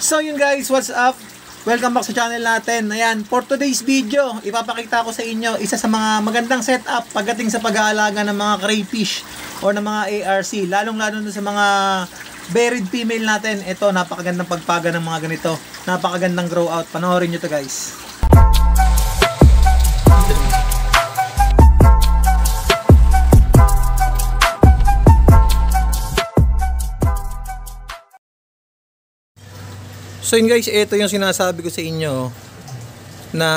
So yun guys, what's up? Welcome back sa channel natin. Ayan, for today's video, ipapakita ko sa inyo isa sa mga magandang setup pagdating sa pag-aalaga ng mga crayfish o ng mga ARC, lalong-lalo na sa mga buried female natin. Ito, napakagandang pagpaga ng mga ganito. Napakagandang grow out. Panoorin nyo to guys. So yun guys, ito yung sinasabi ko sa inyo na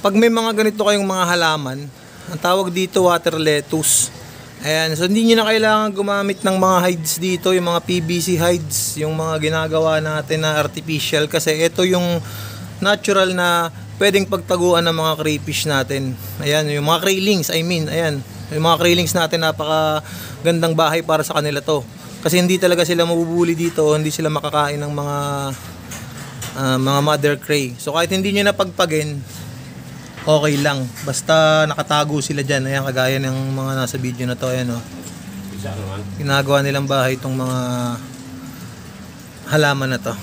pag may mga ganito kayong mga halaman, ang tawag dito water lettuce. Ayan, so hindi nyo na kailangan gumamit ng mga hides dito, yung mga PVC hides, yung mga ginagawa natin na artificial, kasi ito yung natural na pwedeng pagtaguan ng mga crayfish natin. Ayan, yung mga kraylings, ayan, yung mga kraylings natin, napaka gandang bahay para sa kanila to. Kasi hindi talaga sila mabubuli dito, hindi sila makakain ng mga mother cray. So kahit hindi nyo napagpagin, okay lang. Basta nakatago sila dyan. Ayan, kagaya ng mga nasa video na to. Ayan, oh. Ginagawa nilang bahay itong mga halaman na to.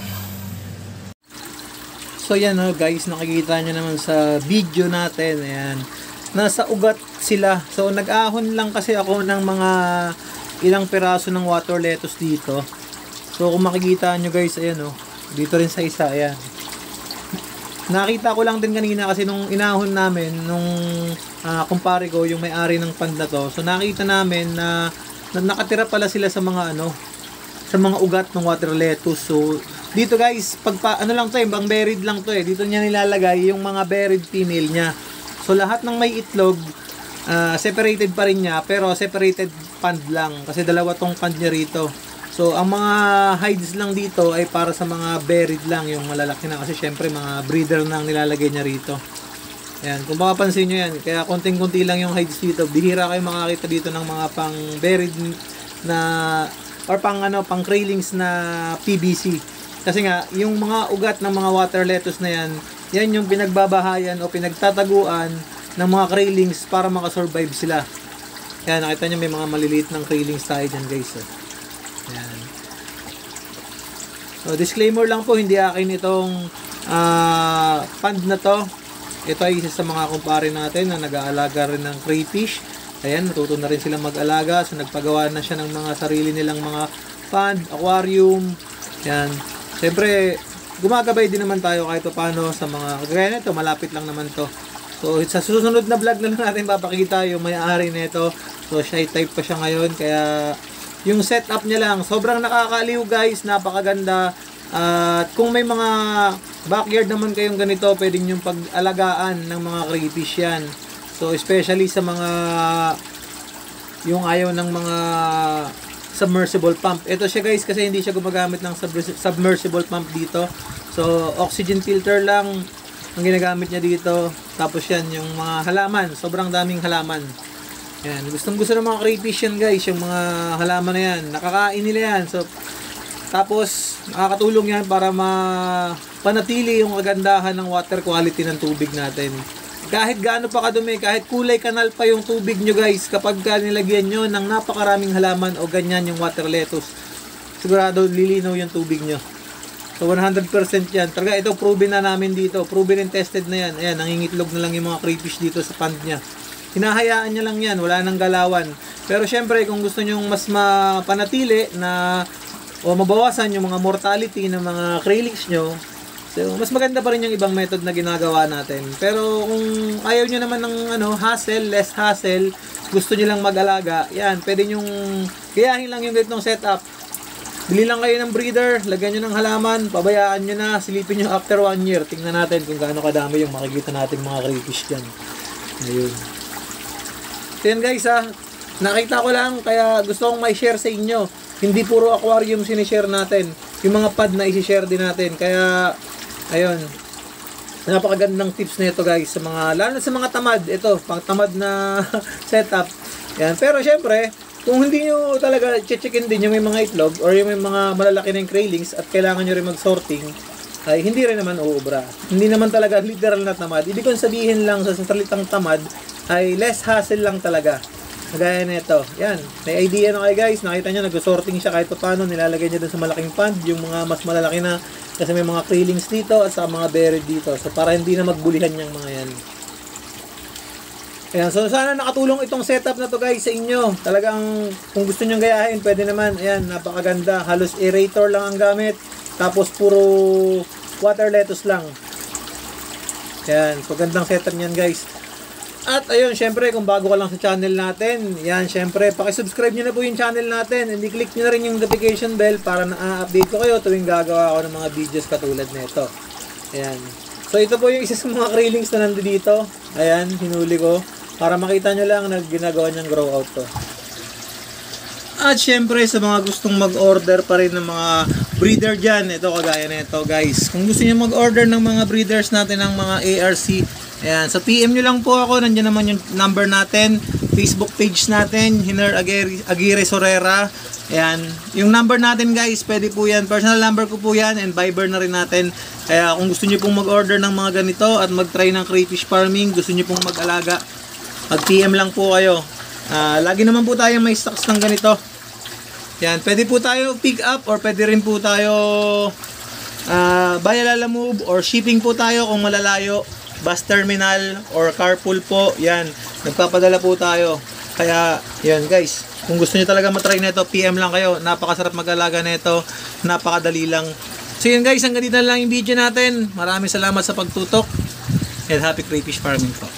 So yan, oh, guys, nakikita nyo naman sa video natin. Ayan, nasa ugat sila. So nag-ahon lang kasi ako ng mga ilang piraso ng water lettuce dito. So kung makikita nyo guys, ayan, oh, dito rin sa isa, ayan. Nakita ko lang din kanina kasi nung inahon namin, nung kumpare ko, yung may-ari ng pond na to. So nakita namin na nakatira pala sila sa mga sa mga ugat ng water lettuce. So dito guys, ano lang to eh, bang buried lang to eh. Dito niya nilalagay yung mga buried female niya. So lahat ng may itlog, separated pa rin niya, pero separated pond lang. Kasi dalawa tong pond niya rito. So, ang mga hides lang dito ay para sa mga buried lang, yung malalaki na. Kasi syempre, mga breeder na ang nilalagay niya rito. Ayan, kung makapansin nyo yan, kaya konting-kunti lang yung hides dito. Bihira kayo makakita dito ng mga pang buried na, or pang craylings na PVC. Kasi nga, yung mga ugat ng mga water lettuce na yan, yan yung pinagbabahayan o pinagtataguan ng mga craylings para makasurvive sila. Ayan, nakita nyo may mga maliliit ng craylings tayo dyan guys. Ayan. So disclaimer lang po, hindi akin itong pond na to. Ito ay isa sa mga kumpare natin na nag-aalaga rin ng crayfish. Ayan, natuto na rin silang mag-alaga. So nagpagawa na siya ng mga sarili nilang mga pond, aquarium. Ayan. Siyempre, gumagabay din naman tayo kahit paano sa mga kagaya nito, malapit lang naman to. So sa susunod na vlog na lang natin papakita yung may-ari nito. So shy type pa siya ngayon, kaya yung setup niya lang, sobrang nakakaliw guys, napakaganda. At kung may mga backyard naman kayong ganito, pwede nyo pag-alagaan ng mga crayfish yan. So especially sa mga yung ayaw ng mga submersible pump. Ito siya guys, kasi hindi siya gumagamit ng submersible pump dito. So oxygen filter lang ang ginagamit niya dito. Tapos yan, yung mga halaman, sobrang daming halaman. Yan, gustong-gusto ng mga crayfish yan guys, yung mga halaman na yan, nakakain nila yan. So, tapos nakakatulong yan para panatili yung kagandahan ng water quality ng tubig natin. Kahit gaano pa kadumi, kahit kulay kanal pa yung tubig nyo guys, kapag nilagyan nyo ng napakaraming halaman o ganyan yung water lettuce, sigurado lilinaw yung tubig nyo. So 100% yan. Talaga ito proven na namin dito, proven and tested na yan. Ayan, nangingitlog na lang yung mga crayfish dito sa pond niya. Hinahayaan niya lang yan, wala nang galawan. Pero syempre, kung gusto nyo mas mapanatili na o mabawasan yung mga mortality ng mga craylings nyo, so mas maganda pa rin yung ibang method na ginagawa natin. Pero kung ayaw nyo naman ng hassle, less hassle, gusto nyo lang mag-alaga, yan, pwede nyong gayahin lang yung ganitong setup. Bili lang kayo ng breeder, lagyan nyo ng halaman, pabayaan nyo na, silipin nyo after 1 year. Tingnan natin kung gaano kadami yung makikita natin mga crayfish dyan. Ayun. So yan guys, nakita ko lang, kaya gusto kong may share sa inyo. Hindi puro aquarium sinishare natin, yung mga pad na isi-share din natin. Kaya ayun, napakagandang tips na ito guys sa mga, lalo sa mga tamad. Ito, pang tamad na setup. Yan. Pero syempre, kung hindi nyo talaga checkin din yung may mga itlog or yung may mga malalaki na yung craylings at kailangan nyo rin mag-sorting, ay hindi rin naman uubra. Hindi naman talaga literal na tamad. Ibig kong sabihin lang sa salitang tamad ay less hassle lang talaga. Kagaya nito. Yan. May idea na kayo guys. Nakita nyo, nag-sorting siya kahit paano. Nilalagay niya dun sa malaking pond. Yung mga mas malalaki na Kasi may mga krillings dito at saka mga buried dito. So para hindi na magbulihan yung mga yan. Ayan, so sana nakatulong itong setup na to guys sa inyo. Talagang kung gusto nyo gayahin, pwede naman. Ayan, napakaganda. Halos aerator lang ang gamit. Tapos puro water lettuce lang. Ayan, so gandang setup niyan guys. At ayun, syempre kung bago ka lang sa channel natin, yan syempre, paki-subscribe niyo na po yung channel natin. And i-click niyo na rin yung notification bell para na-update ko kayo tuwing gagawa ako ng mga videos katulad nito. Ayan. So ito po yung isa sa mga krillings na nandito. Ayan, hinuli ko. Para makita nyo lang na ginagawa niyang grow out to. At syempre sa mga gustong mag-order pa rin ng mga breeder dyan, ito kagaya nito guys. Kung gusto niyo mag-order ng mga breeders natin ng mga ARC, ayan, sa PM nyo lang po ako, nandiyan naman yung number natin, Facebook page natin, Hiner Aguirre Sorera. Ayan, yung number natin guys, pwede po yan, personal number ko po yan, and Viber na rin natin. Kaya kung gusto nyo pong mag-order ng mga ganito at mag-try ng crayfish farming, gusto nyo pong mag-alaga, mag-PM lang po kayo. Lagi naman po tayo may stocks ng ganito. Yan, pwede po tayo pick up or pwede rin po tayo via Lalamove or shipping po tayo kung malalayo. Bus terminal or carpool po. Yan, nagpapadala po tayo. Kaya, yan guys, kung gusto niyo talaga matry nito, PM lang kayo. Napakasarap mag-alaga nito. Napakadali lang. So yun guys, hanggang dito lang yung video natin. Maraming salamat sa pagtutok. And happy crayfish farming po.